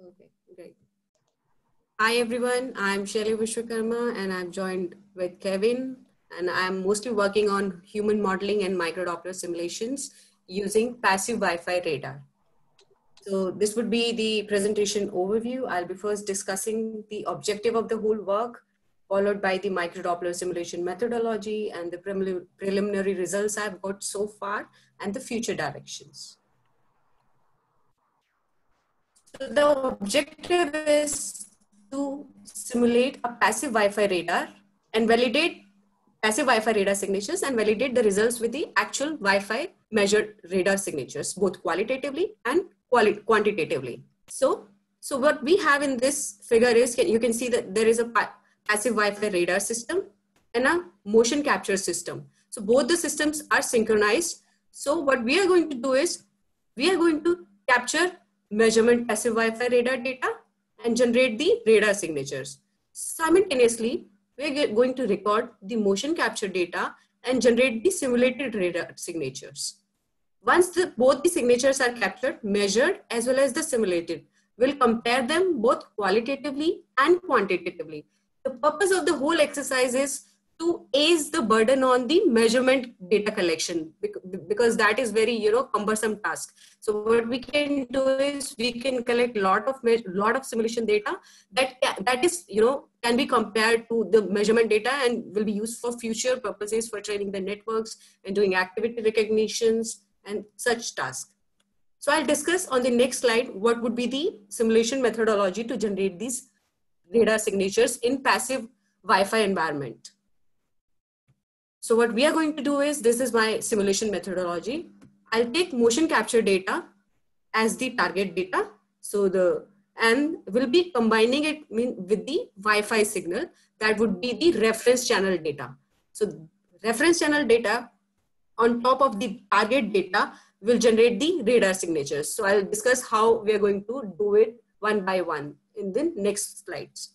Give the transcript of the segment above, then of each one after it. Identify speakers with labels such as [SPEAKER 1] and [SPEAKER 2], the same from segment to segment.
[SPEAKER 1] Okay, great. Hi everyone, I'm Shelly Vishwakarma and I'm joined with Kevin, and I'm mostly working on human modeling and microdoppler simulations using passive Wi-Fi radar. So this would be the presentation overview. I'll be first discussing the objective of the whole work, followed by the microdoppler simulation methodology and the preliminary results I've got so far and the future directions. So the objective is to simulate a passive Wi-Fi radar and validate passive Wi-Fi radar signatures and validate the results with the actual Wi-Fi measured radar signatures, both qualitatively and quantitatively. So what we have in this figure is, you can see that there is a passive Wi-Fi radar system and a motion capture system. So both the systems are synchronized. So what we are going to do is, we are going to capture measurement passive Wi-Fi radar data and generate the radar signatures. Simultaneously, we are going to record the motion capture data and generate the simulated radar signatures. Once both the signatures are captured, measured, as well as the simulated, we'll compare them both qualitatively and quantitatively. The purpose of the whole exercise is to ease the burden on the measurement data collection, because that is very cumbersome task. So what we can do is, we can collect lot of simulation data that is can be compared to the measurement data and will be used for future purposes, for training the networks and doing activity recognitions and such tasks. So I'll discuss on the next slide what would be the simulation methodology to generate these radar signatures in passive Wi-Fi environment. So what we are going to do is, this is my simulation methodology. I'll take motion capture data as the target data. And we'll be combining it with the Wi-Fi signal. That would be the reference channel data. So reference channel data on top of the target data will generate the radar signatures. So I'll discuss how we are going to do it one by one in the next slides.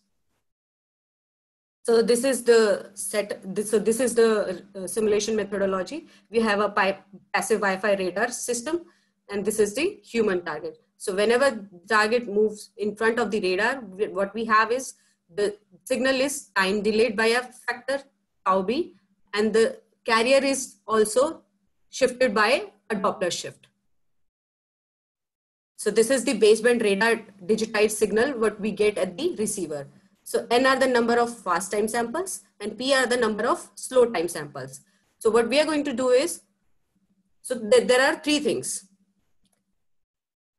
[SPEAKER 1] So this is the this is the simulation methodology. We have a passive Wi-Fi radar system, and this is the human target. So whenever target moves in front of the radar, what we have is, the signal is time delayed by a factor tau b, and the carrier is also shifted by a Doppler shift. So this is the baseband radar digitized signal what we get at the receiver. So N are the number of fast time samples and P are the number of slow time samples. So what we are going to do is, so there are three things.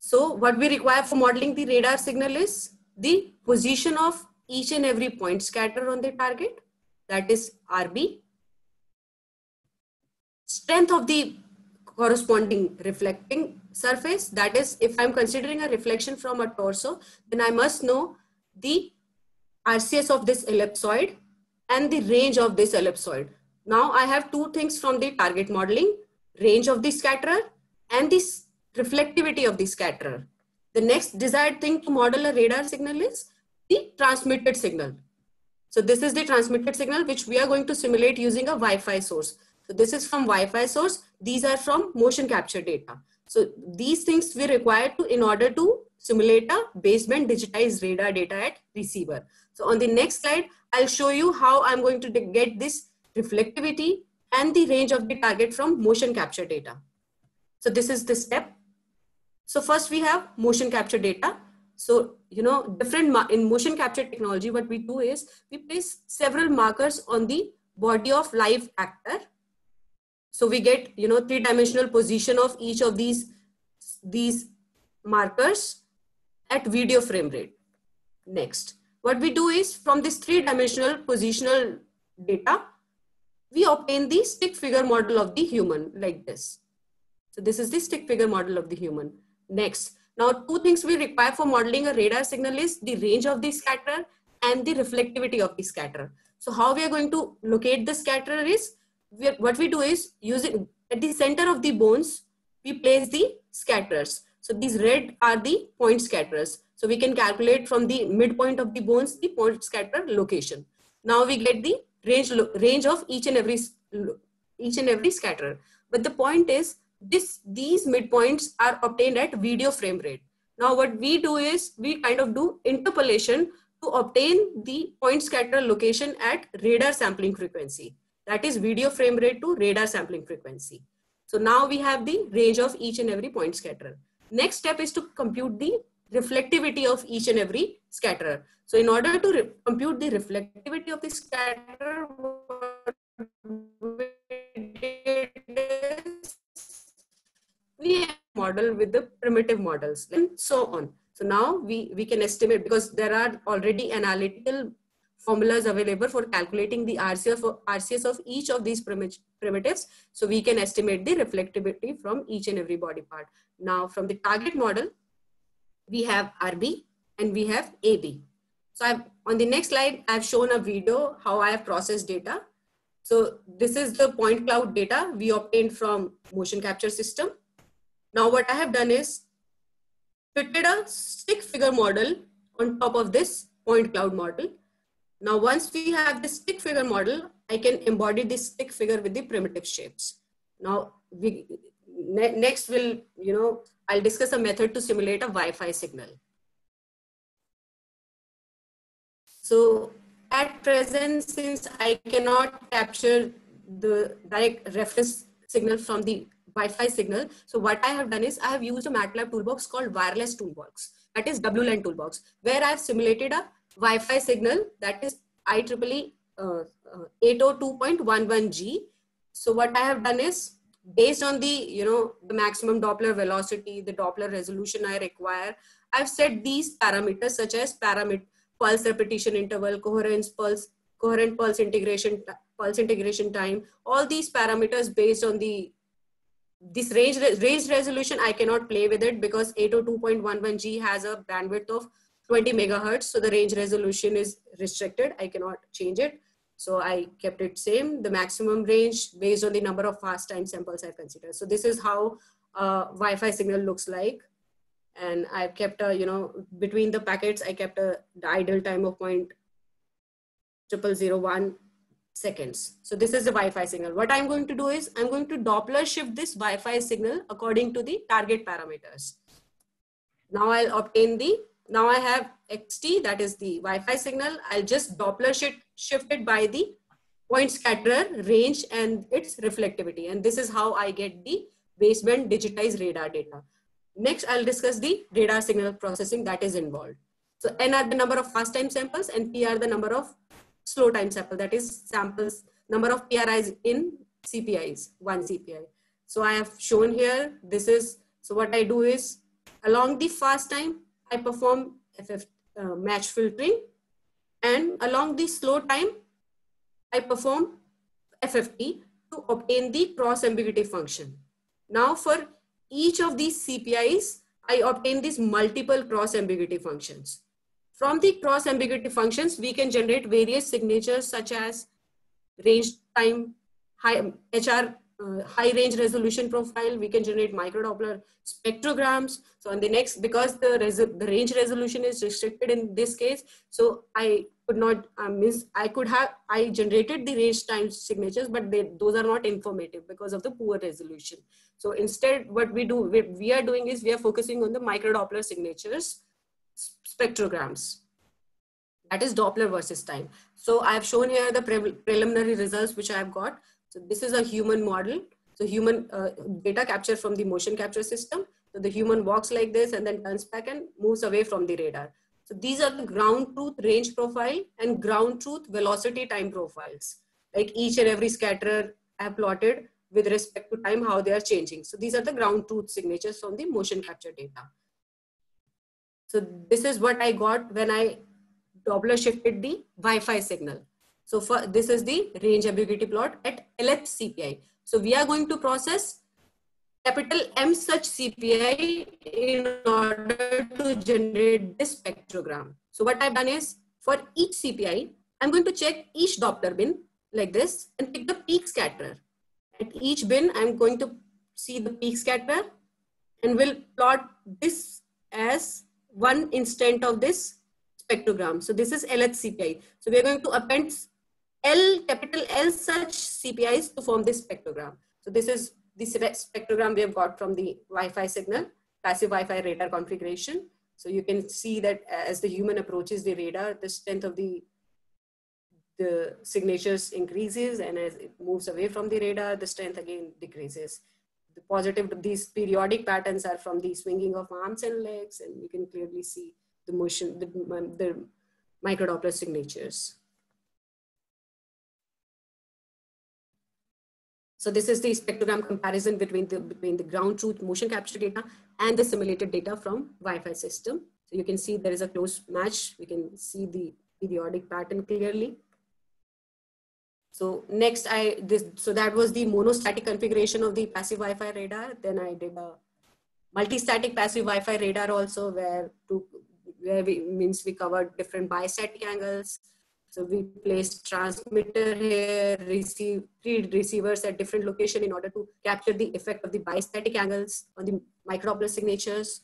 [SPEAKER 1] So what we require for modeling the radar signal is the position of each and every point scatter on the target, that is RB, strength of the corresponding reflecting surface, that is, if I'm considering a reflection from a torso, then I must know the RCS of this ellipsoid and the range of this ellipsoid. Now I have two things from the target modeling: range of the scatterer and the reflectivity of the scatterer. The next desired thing to model a radar signal is the transmitted signal. So this is the transmitted signal which we are going to simulate using a Wi-Fi source. So this is from Wi-Fi source. These are from motion capture data. So these things we require in order to simulate a baseband digitized radar data at receiver. So on the next slide, I'll show you how I'm going to get this reflectivity and the range of the target from motion capture data. So this is the step. So first we have motion capture data. So, in motion capture technology, what we do is, we place several markers on the body of live actor. So we get, three-dimensional position of each of these markers at video frame rate. Next, what we do is, from this three-dimensional positional data, we obtain the stick figure model of the human like this. So this is the stick figure model of the human. Next, now two things we require for modeling a radar signal is the range of the scatterer and the reflectivity of the scatterer. So how we are going to locate the scatterer is, what we do is, using at the center of the bones, we place the scatterers. So these red are the point scatterers. So we can calculate from the midpoint of the bones the point scatterer location. Now we get the range of each and every scatterer. But the point is, these midpoints are obtained at video frame rate. Now what we do is we kind of do interpolation to obtain the point scatter location at radar sampling frequency. That is video frame rate to radar sampling frequency. So now we have the range of each and every point scatterer. Next step is to compute the reflectivity of each and every scatterer. So in order to compute the reflectivity of the scatterer, what we did is we model with the primitive models and so on. So now we can estimate, because there are already analytical formulas available for calculating the RCS of each of these primitives. So we can estimate the reflectivity from each and every body part. Now from the target model, we have RB and we have AB. So on the next slide, I've shown a video how I have processed data. So this is the point cloud data we obtained from motion capture system. Now what I have done is fitted a stick figure model on top of this point cloud model. Now once we have this stick figure model, I can embody this stick figure with the primitive shapes. Now next will, I'll discuss a method to simulate a Wi-Fi signal. So at present, since I cannot capture the direct reference signal from the Wi-Fi signal, so what I have done is I have used a MATLAB toolbox called Wireless Toolbox, that is WLAN Toolbox, where I have simulated a Wi-Fi signal that is IEEE 802.11g. So what I have done is, based on the, the maximum Doppler velocity, the Doppler resolution I require, I've set these parameters such as pulse repetition interval, coherent pulse integration time, all these parameters based on this range resolution. I cannot play with it because 802.11g has a bandwidth of 20 megahertz. So the range resolution is restricted. I cannot change it. So I kept it same, the maximum range based on the number of fast time samples I've considered. So this is how Wi-Fi signal looks like. And I've kept a, between the packets, I kept the idle time of 0.0001 seconds. So this is the Wi-Fi signal. What I'm going to do is I'm going to Doppler shift this Wi-Fi signal according to the target parameters. Now I'll obtain now I have XT, that is the Wi-Fi signal. I'll just Doppler shift it by the point scatterer range and its reflectivity. And this is how I get the baseband digitized radar data. Next, I'll discuss the radar signal processing that is involved. So N are the number of fast time samples and P are the number of slow time sample, that is samples, number of PRIs in CPIs, 1 CPI. So I have shown here, so what I do is along the fast time, I perform match filtering, and along the slow time, I perform FFT to obtain the cross ambiguity function. Now for each of these CPIs, I obtain these multiple cross ambiguity functions. From the cross ambiguity functions, we can generate various signatures such as range time, high range resolution profile. We can generate microdoppler spectrograms. So on the next, because the range resolution is restricted in this case, so I could not I generated the range time signatures, but those are not informative because of the poor resolution. So instead, what we are doing is we are focusing on the microdoppler signatures spectrograms. That is Doppler versus time. So I have shown here the preliminary results which I have got. So this is a human model. So human data capture from the motion capture system. So the human walks like this and then turns back and moves away from the radar. So these are the ground truth range profile and ground truth velocity time profiles. Like each and every scatterer I have plotted with respect to time, how they are changing. So these are the ground truth signatures from the motion capture data. So this is what I got when I Doppler shifted the Wi-Fi signal. So this is the range ambiguity plot at LH CPI. So we are going to process capital M such CPI in order to generate this spectrogram. So what I've done is for each CPI, I'm going to check each Doppler bin like this and pick the peak scatterer. At each bin, I'm going to see the peak scatterer and will plot this as one instant of this spectrogram. So this is LH CPI. So we are going to append capital L such CPIs to form this spectrogram. So this is the spectrogram we have got from the Wi-Fi signal. passive Wi-Fi radar configuration. So you can see that as the human approaches the radar, the strength of the signatures increases, and as it moves away from the radar, the strength again decreases. The positive, these periodic patterns are from the swinging of arms and legs, and you can clearly see the motion, the microdoppler signatures. So this is the spectrogram comparison between the ground truth motion capture data and the simulated data from Wi-Fi system. So you can see there is a close match. We can see the periodic pattern clearly. So next, so that was the monostatic configuration of the passive Wi-Fi radar. Then I did a multi-static passive Wi-Fi radar also, where we covered different bistatic angles. So we placed transmitter here, three receivers at different location in order to capture the effect of the bistatic angles on the microdoppler signatures.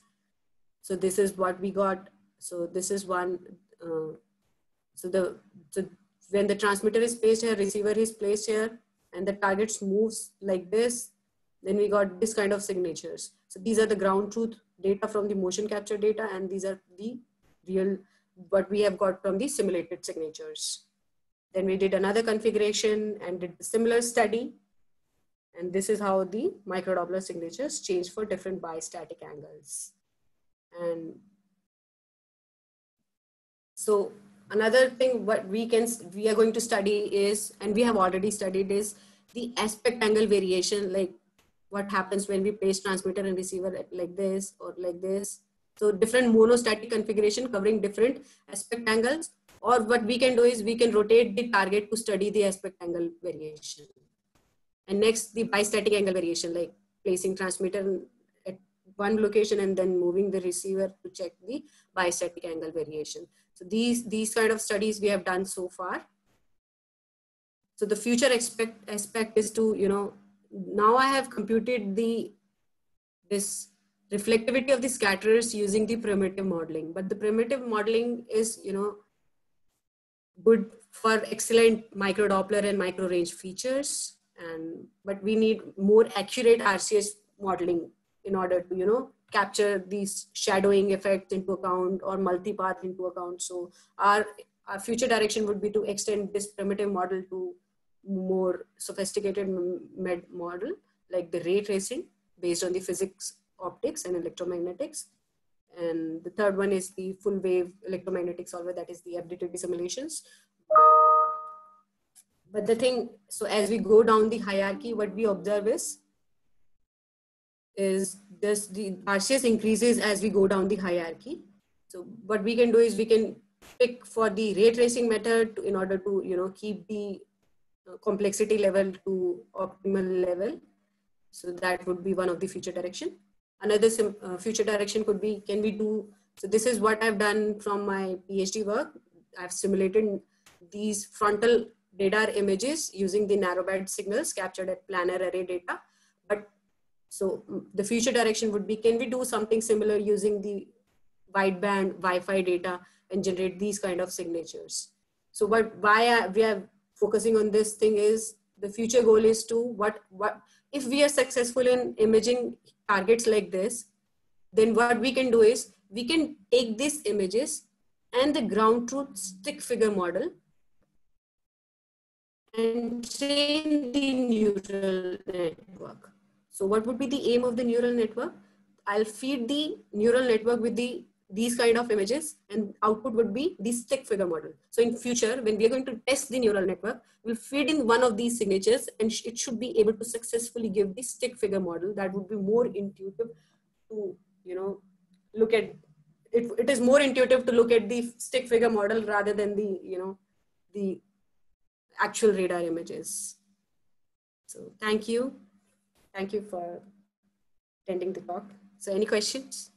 [SPEAKER 1] So this is what we got. So this is one. So when the transmitter is placed here, receiver is placed here, and the target moves like this, then we got this kind of signatures. So these are the ground truth data from the motion capture data, and these are the real, what we have got from the simulated signatures. Then we did another configuration and did a similar study. And this is how the microdoppler signatures change for different bistatic angles. And so another thing what we are going to study is, and we have already studied, is the aspect angle variation, like what happens when we place transmitter and receiver like this or like this. So different monostatic configuration covering different aspect angles, or what we can do is we can rotate the target to study the aspect angle variation. And next, the bistatic angle variation, like placing transmitter at one location and then moving the receiver to check the bistatic angle variation. So these kind of studies we have done so far. So the future aspect is to, now I have computed this reflectivity of the scatterers using the primitive modeling, but the primitive modeling is, good for excellent microdoppler and micro range features. But we need more accurate RCS modeling in order to, capture these shadowing effects into account or multipath into account. So our future direction would be to extend this primitive model to more sophisticated model, like the ray tracing based on the physics, optics, and electromagnetics. And the third one is the full wave electromagnetic solver, that is the FDTD simulations. But the thing, so as we go down the hierarchy, what we observe is this, the RCS increases as we go down the hierarchy. So what we can do is we can pick for the ray tracing method in order to, keep the complexity level to optimal level. So that would be one of the future direction. Another future direction could be, can we do, so this is what I've done from my PhD work. I've simulated these frontal radar images using the narrowband signals captured at planar array data. But so the future direction would be, can we do something similar using the wideband Wi-Fi data and generate these kind of signatures? So why we are focusing on this thing is, the future goal is to what if we are successful in imaging targets like this, then what we can do is we can take these images and the ground truth stick figure model and train the neural network. So what would be the aim of the neural network? I'll feed the neural network with these kind of images, and output would be the stick figure model. So in future, when we are going to test the neural network, we'll feed in one of these signatures and it should be able to successfully give the stick figure model that would be more intuitive to, look at it. It is more intuitive to look at the stick figure model rather than the actual radar images. So thank you. Thank you for attending the talk. So any questions?